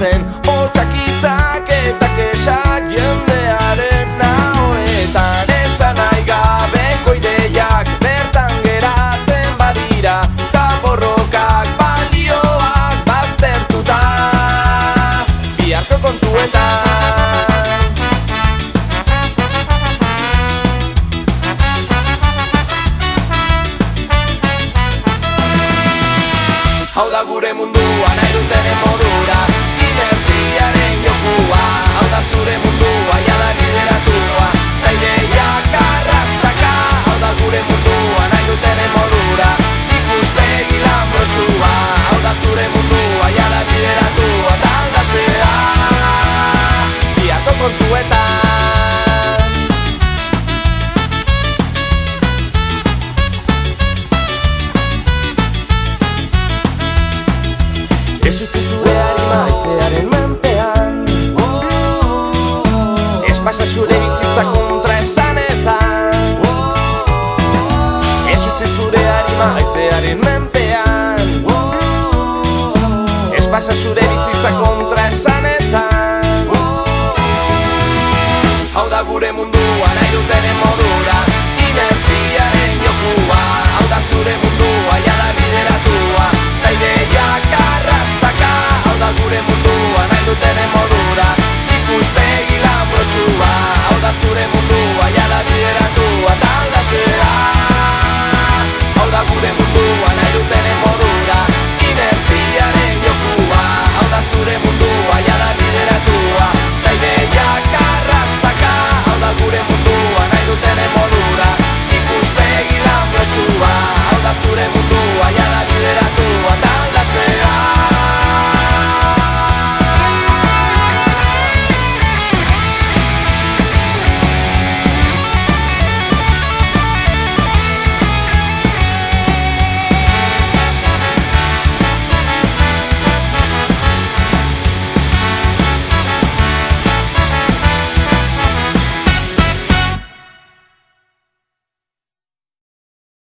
zen otsakitzak eta kesak jendearen nahoetan. Esan nahi gabeko ideiak bertan geratzen badira, zaborrokak balioak baztertuta biharko kontuetan. Hau da gure mundua nahi dutenen modura, inertziaren jokua. Hau da zure mundua, jada bideratua, ta ideiak arrastaka. Hau da gure mundua nahi dutenen modura, ikuspegi lanbrotsua. Hau da zure mundua, jada bideratua, ta aldatzea biharko kontuetan. Ez utzi zure harima haizearen menpean, ez pasa zure bizitza kontra esanetan. Ez utzi zure harima haizearen menpean, ez pasa zure bizitza kontra esanetan. Hau da gure mundua nahi dutenen